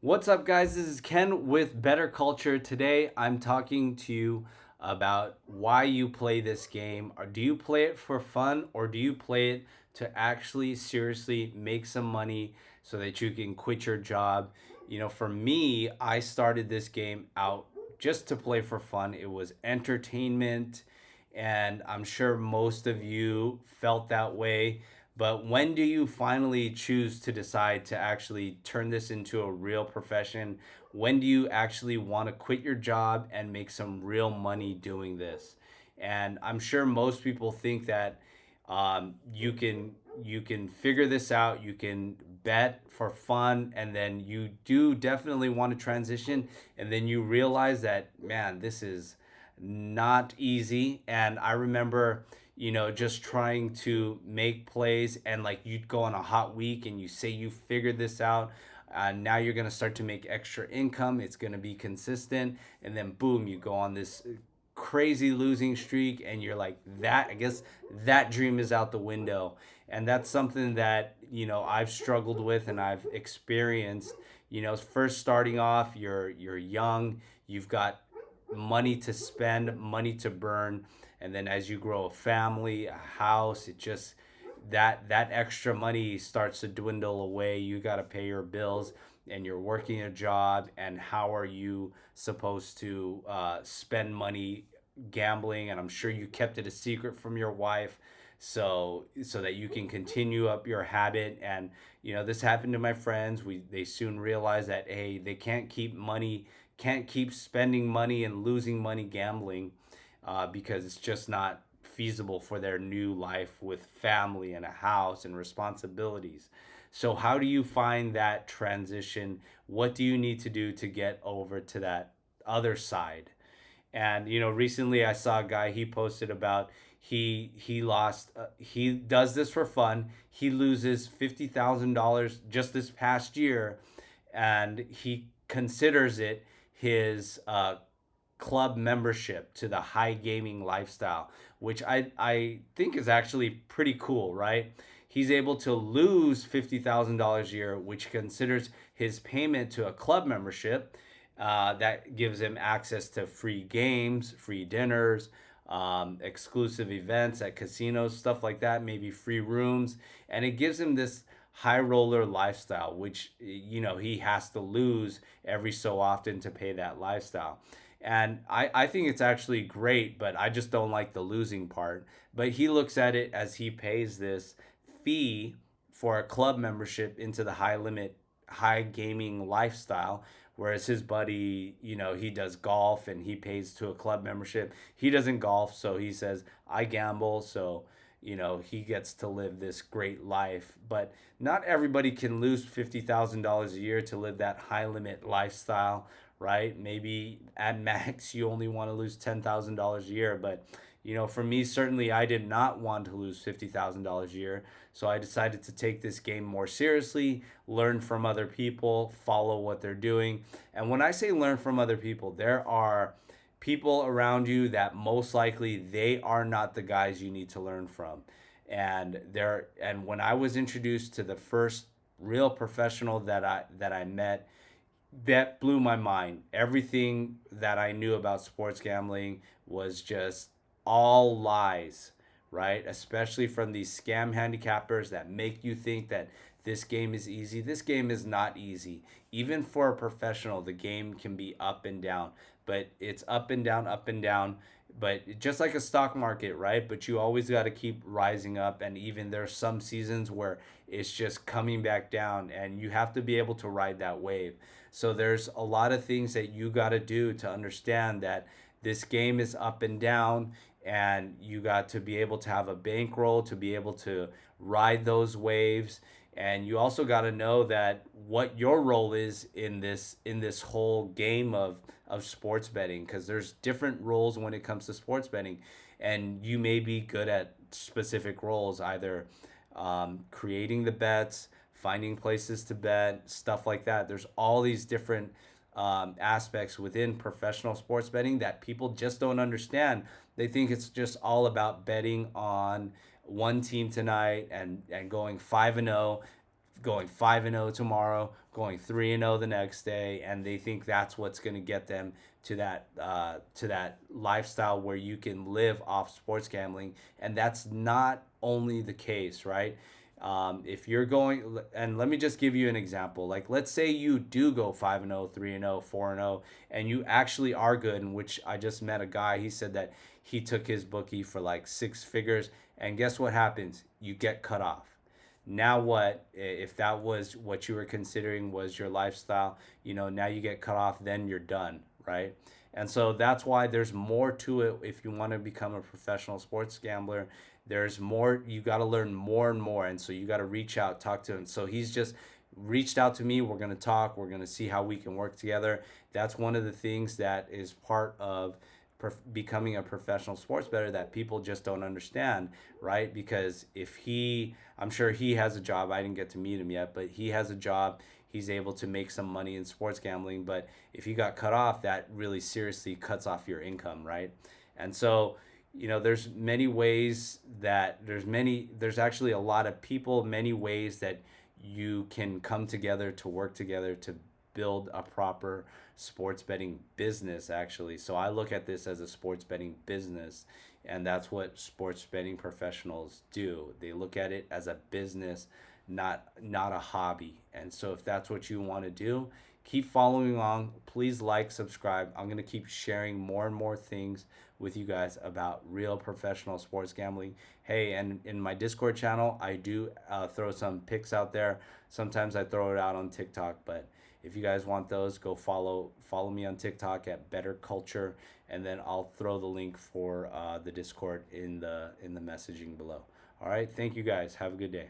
What's up, guys? This is Ken with Better Culture. Today, I'm talking to you about why you play this game. Or do you play it for fun, or do you play it to actually seriously make some money so that you can quit your job? For me, I started this game out just to play for fun. It was entertainment, and I'm sure most of you felt that way. But when do you finally choose to decide to actually turn this into a real profession? When do you actually want to quit your job and make some real money doing this? And I'm sure most people think that you can figure this out. You can bet for fun, and then you do definitely want to transition, and then you realize that, man, this is not easy. And I remember, just trying to make plays, and like you'd go on a hot week and you say you figured this out. Now you're going to start to make extra income. It's going to be consistent. And then, boom, you go on this crazy losing streak, and you're like, that, I guess that dream is out the window. And that's something that, I've struggled with and I've experienced. First starting off, you're young, you've got money to spend, money to burn, and then as you grow a family, a house, it just that extra money starts to dwindle away. You got to pay your bills, and you're working a job, and how are you supposed to spend money gambling? And I'm sure you kept it a secret from your wife, so that you can continue up your habit. And this happened to my friends. They soon realized that, hey, they can't keep spending money and losing money gambling, because it's just not feasible for their new life with family and a house and responsibilities. So, how do you find that transition? What do you need to do to get over to that other side? And recently I saw a guy, he posted about, he lost, he does this for fun. He loses $50,000 just this past year, and he considers it his club membership to the high gaming lifestyle, which I think is actually pretty cool, right? He's able to lose $50,000 a year, which considers his payment to a club membership. That gives him access to free games, free dinners, exclusive events at casinos, stuff like that, maybe free rooms. And it gives him this high roller lifestyle, which, he has to lose every so often to pay that lifestyle. And I think it's actually great, but I just don't like the losing part. But he looks at it as he pays this fee for a club membership into the high limit, high gaming lifestyle. Whereas his buddy, he does golf and he pays to a club membership. He doesn't golf, so he says, I gamble, so he gets to live this great life. But not everybody can lose $50,000 a year to live that high limit lifestyle, right? Maybe at max you only want to lose $10,000 a year. But for me, certainly I did not want to lose $50,000 a year. So I decided to take this game more seriously, learn from other people, follow what they're doing. And when I say learn from other people, there are people around you that most likely they are not the guys you need to learn from. And when I was introduced to the first real professional that I met, that blew my mind. Everything that I knew about sports gambling was just all lies, right? Especially from these scam handicappers that make you think that this game is easy. This game is not easy. Even for a professional, the game can be up and down, but it's up and down, up and down. But just like a stock market, right? But you always got to keep rising up. And even there's some seasons where it's just coming back down, and you have to be able to ride that wave. So there's a lot of things that you got to do to understand that this game is up and down, and you got to be able to have a bankroll to be able to ride those waves. And you also got to know that what your role is in this whole game of sports betting, because there's different roles when it comes to sports betting, and you may be good at specific roles, either creating the bets, finding places to bet, stuff like that. There's all these different aspects within professional sports betting that people just don't understand. They think it's just all about betting on one team tonight and going 5-0, going 5-0 tomorrow, going 3-0 the next day, and they think that's what's going to get them to that lifestyle where you can live off sports gambling, and that's not only the case, right? If you're going, and let me just give you an example. Like, let's say you do go 5-0, 3-0, 4-0, and you actually are good. In which I just met a guy. He said that he took his bookie for like six figures, and guess what happens? You get cut off. Now what if that was what you were considering was your lifestyle? Now you get cut off, then you're done, right? And so that's why there's more to it. If you want to become a professional sports gambler, there's more. You got to learn more and more, and so you got to reach out, talk to him. So he's just reached out to me. We're going to talk, we're going to see how we can work together. That's one of the things that is part of becoming a professional sports bettor that people just don't understand, right? Because if I'm sure he has a job. I didn't get to meet him yet, but he has a job. He's able to make some money in sports gambling. But if you got cut off, that really seriously cuts off your income, right? And so, there's many ways that there's actually a lot of people, many ways that you can come together to work together to build a proper sports betting business, actually. So I look at this as a sports betting business, and that's what sports betting professionals do. They look at it as a business, not a hobby. And so if that's what you want to do, keep following along. Please like, subscribe. I'm going to keep sharing more and more things with you guys about real professional sports gambling. Hey, and in my Discord channel, I do throw some pics out there. Sometimes I throw it out on TikTok, but if you guys want those, go follow me on TikTok at Bettor Culture, and then I'll throw the link for the Discord in the messaging below. All right, thank you guys. Have a good day.